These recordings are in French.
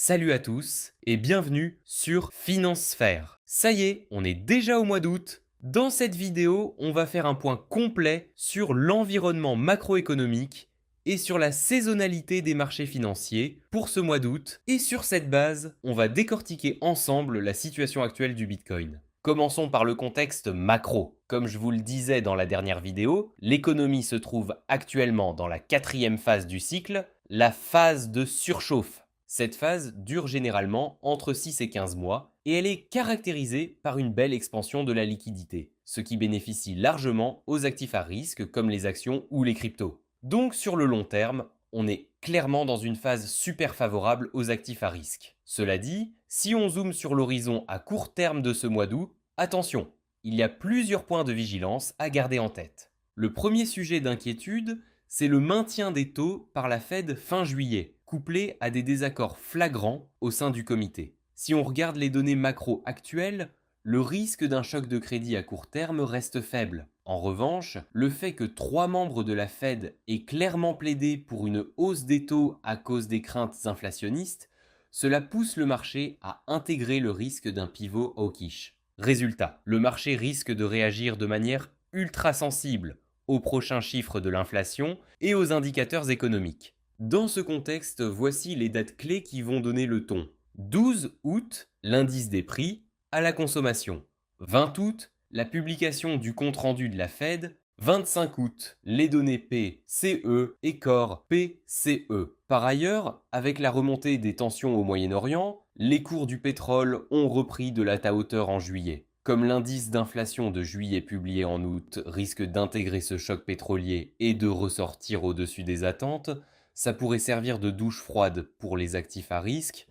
Salut à tous et bienvenue sur FinanceSphere. Ça y est, on est déjà au mois d'août. Dans cette vidéo, on va faire un point complet sur l'environnement macroéconomique et sur la saisonnalité des marchés financiers pour ce mois d'août. Et sur cette base, on va décortiquer ensemble la situation actuelle du Bitcoin. Commençons par le contexte macro. Comme je vous le disais dans la dernière vidéo, l'économie se trouve actuellement dans la quatrième phase du cycle, la phase de surchauffe. Cette phase dure généralement entre 6 et 15 mois et elle est caractérisée par une belle expansion de la liquidité, ce qui bénéficie largement aux actifs à risque comme les actions ou les cryptos. Donc sur le long terme, on est clairement dans une phase super favorable aux actifs à risque. Cela dit, si on zoome sur l'horizon à court terme de ce mois d'août, attention, il y a plusieurs points de vigilance à garder en tête. Le premier sujet d'inquiétude, c'est le maintien des taux par la Fed fin juillet, couplé à des désaccords flagrants au sein du comité. Si on regarde les données macro actuelles, le risque d'un choc de crédit à court terme reste faible. En revanche, le fait que 3 membres de la Fed aient clairement plaidé pour une hausse des taux à cause des craintes inflationnistes, cela pousse le marché à intégrer le risque d'un pivot hawkish. Résultat, le marché risque de réagir de manière ultra sensible aux prochains chiffres de l'inflation et aux indicateurs économiques. Dans ce contexte, voici les dates clés qui vont donner le ton. 12 août, l'indice des prix à la consommation. 20 août, la publication du compte-rendu de la Fed. 25 août, les données PCE et Core PCE. Par ailleurs, avec la remontée des tensions au Moyen-Orient, les cours du pétrole ont repris de la hauteur en juillet. Comme l'indice d'inflation de juillet publié en août risque d'intégrer ce choc pétrolier et de ressortir au-dessus des attentes, ça pourrait servir de douche froide pour les actifs à risque.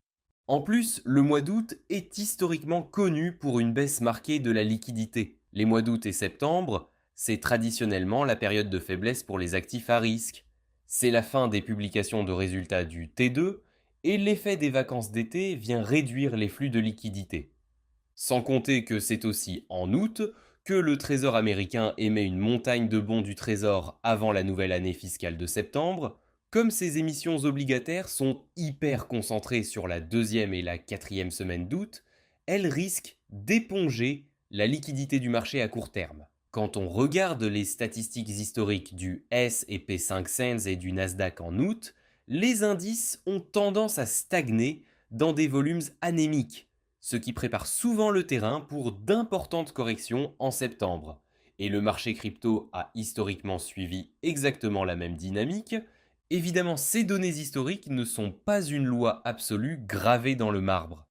En plus, le mois d'août est historiquement connu pour une baisse marquée de la liquidité. Les mois d'août et septembre, c'est traditionnellement la période de faiblesse pour les actifs à risque. C'est la fin des publications de résultats du T2 et l'effet des vacances d'été vient réduire les flux de liquidité. Sans compter que c'est aussi en août que le Trésor américain émet une montagne de bons du Trésor avant la nouvelle année fiscale de septembre. Comme ces émissions obligataires sont hyper concentrées sur la deuxième et la quatrième semaine d'août, elles risquent d'éponger la liquidité du marché à court terme. Quand on regarde les statistiques historiques du S&P 500 et du Nasdaq en août, les indices ont tendance à stagner dans des volumes anémiques, ce qui prépare souvent le terrain pour d'importantes corrections en septembre. Et le marché crypto a historiquement suivi exactement la même dynamique. Évidemment, ces données historiques ne sont pas une loi absolue gravée dans le marbre.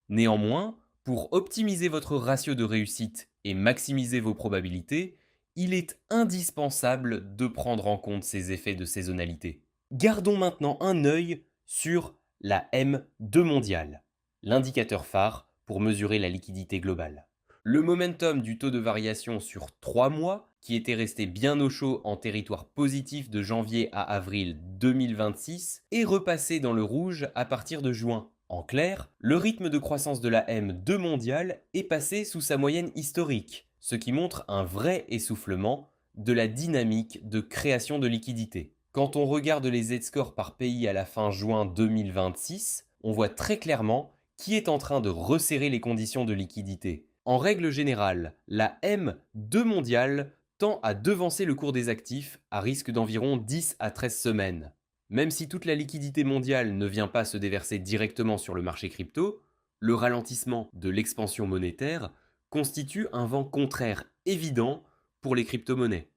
Néanmoins, pour optimiser votre ratio de réussite et maximiser vos probabilités, il est indispensable de prendre en compte ces effets de saisonnalité. Gardons maintenant un œil sur la M2 mondiale, l'indicateur phare pour mesurer la liquidité globale. Le momentum du taux de variation sur 3 mois, qui était resté bien au chaud en territoire positif de janvier à avril 2026, est repassé dans le rouge à partir de juin. En clair, le rythme de croissance de la M2 mondiale est passé sous sa moyenne historique, ce qui montre un vrai essoufflement de la dynamique de création de liquidités. Quand on regarde les Z-scores par pays à la fin juin 2026, on voit très clairement qui est en train de resserrer les conditions de liquidité. En règle générale, la M2 mondiale tend à devancer le cours des actifs à risque d'environ 10 à 13 semaines. Même si toute la liquidité mondiale ne vient pas se déverser directement sur le marché crypto, le ralentissement de l'expansion monétaire constitue un vent contraire évident pour les crypto-monnaies.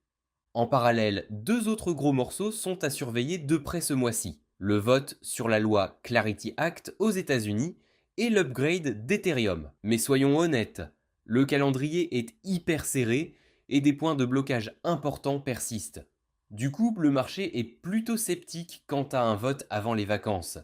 En parallèle, deux autres gros morceaux sont à surveiller de près ce mois-ci. Le vote sur la loi Clarity Act aux États-Unis et l'upgrade d'Ethereum. Mais soyons honnêtes, le calendrier est hyper serré et des points de blocage importants persistent. Du coup, le marché est plutôt sceptique quant à un vote avant les vacances.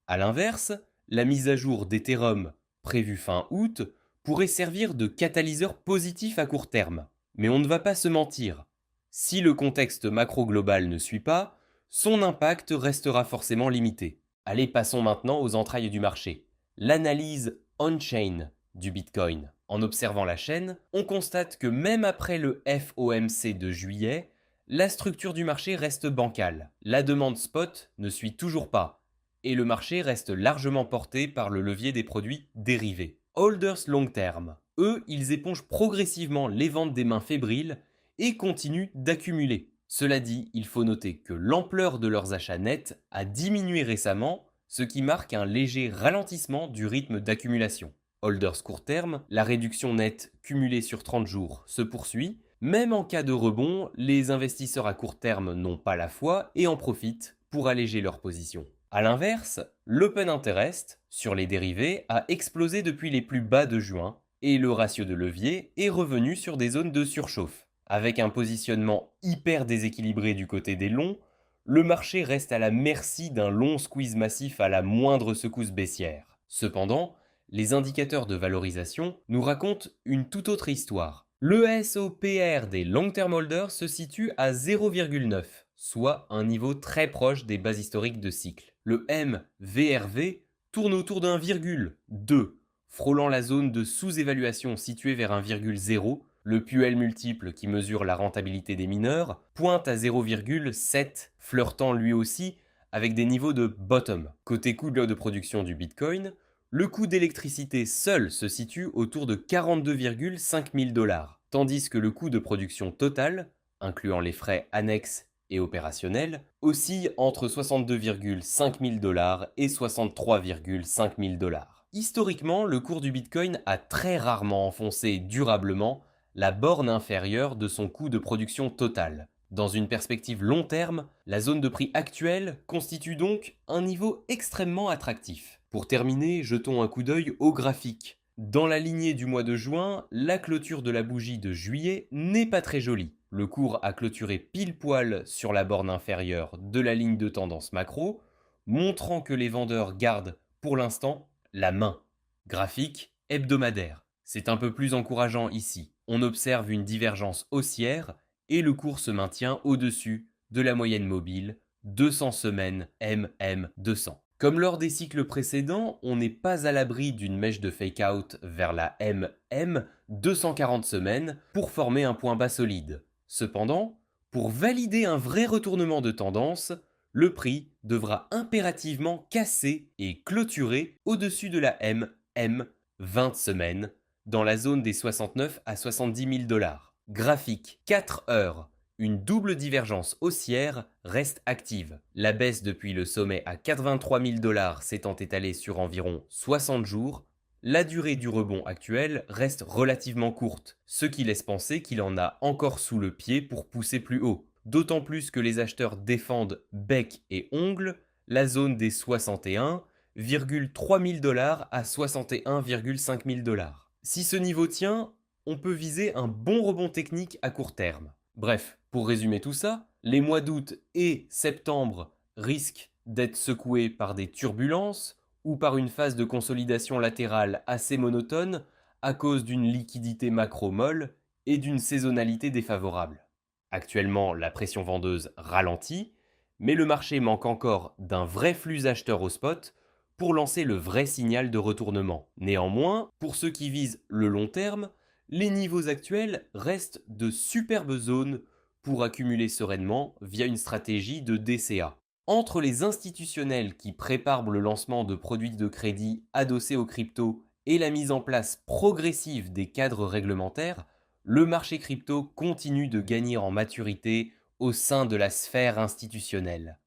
A l'inverse, la mise à jour d'Ethereum, prévue fin août, pourrait servir de catalyseur positif à court terme. Mais on ne va pas se mentir. Si le contexte macro-global ne suit pas, son impact restera forcément limité. Allez, passons maintenant aux entrailles du marché. L'analyse on-chain du Bitcoin. En observant la chaîne, on constate que même après le FOMC de juillet, la structure du marché reste bancale. La demande spot ne suit toujours pas. et le marché reste largement porté par le levier des produits dérivés. Holders long term, eux, ils épongent progressivement les ventes des mains fébriles et continuent d'accumuler. Cela dit, il faut noter que l'ampleur de leurs achats nets a diminué récemment, ce qui marque un léger ralentissement du rythme d'accumulation. Holders court terme, la réduction nette cumulée sur 30 jours se poursuit. Même en cas de rebond, les investisseurs à court terme n'ont pas la foi et en profitent pour alléger leur position. A l'inverse, l'open interest sur les dérivés a explosé depuis les plus bas de juin et le ratio de levier est revenu sur des zones de surchauffe. Avec un positionnement hyper déséquilibré du côté des longs, le marché reste à la merci d'un long squeeze massif à la moindre secousse baissière. Cependant, les indicateurs de valorisation nous racontent une toute autre histoire. Le SOPR des long-term holders se situe à 0,9, soit un niveau très proche des bas historiques de cycle. Le MVRV tourne autour de 1,2, frôlant la zone de sous-évaluation située vers 1,0. Le PUL multiple qui mesure la rentabilité des mineurs pointe à 0,7, flirtant lui aussi avec des niveaux de bottom. Côté coût de production du Bitcoin, le coût d'électricité seul se situe autour de 42,5 000 $, tandis que le coût de production total, incluant les frais annexes et opérationnels, oscille entre 62,5 000 $ et 63,5 000 $. Historiquement, le cours du Bitcoin a très rarement enfoncé durablement la borne inférieure de son coût de production total. Dans une perspective long terme, la zone de prix actuelle constitue donc un niveau extrêmement attractif. Pour terminer, jetons un coup d'œil au graphique. Dans la lignée du mois de juin, la clôture de la bougie de juillet n'est pas très jolie. Le cours a clôturé pile poil sur la borne inférieure de la ligne de tendance macro, montrant que les vendeurs gardent pour l'instant la main. Graphique hebdomadaire. C'est un peu plus encourageant ici. On observe une divergence haussière et le cours se maintient au-dessus de la moyenne mobile 200 semaines MM200. Comme lors des cycles précédents, on n'est pas à l'abri d'une mèche de fake-out vers la MM 240 semaines pour former un point bas solide. Cependant, pour valider un vrai retournement de tendance, le prix devra impérativement casser et clôturer au-dessus de la MM 20 semaines dans la zone des 69 à 70 000 $. Graphique 4 heures. Une double divergence haussière reste active. La baisse depuis le sommet à 83 000 $ s'étant étalée sur environ 60 jours, la durée du rebond actuel reste relativement courte, ce qui laisse penser qu'il en a encore sous le pied pour pousser plus haut. D'autant plus que les acheteurs défendent bec et ongle la zone des 61,3 000 $ à 61,5 000 $. Si ce niveau tient, on peut viser un bon rebond technique à court terme. Bref, pour résumer tout ça, les mois d'août et septembre risquent d'être secoués par des turbulences ou par une phase de consolidation latérale assez monotone à cause d'une liquidité macro molle et d'une saisonnalité défavorable. Actuellement, la pression vendeuse ralentit, mais le marché manque encore d'un vrai flux acheteur au spot pour lancer le vrai signal de retournement. Néanmoins, pour ceux qui visent le long terme, les niveaux actuels restent de superbes zones pour accumuler sereinement via une stratégie de DCA. Entre les institutionnels qui préparent le lancement de produits de crédit adossés aux cryptos et la mise en place progressive des cadres réglementaires, le marché crypto continue de gagner en maturité au sein de la sphère institutionnelle.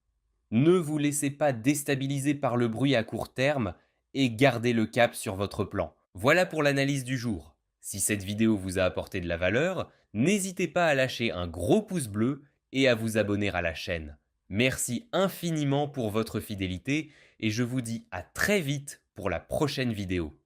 Ne vous laissez pas déstabiliser par le bruit à court terme et gardez le cap sur votre plan. Voilà pour l'analyse du jour. Si cette vidéo vous a apporté de la valeur, n'hésitez pas à lâcher un gros pouce bleu et à vous abonner à la chaîne. Merci infiniment pour votre fidélité et je vous dis à très vite pour la prochaine vidéo.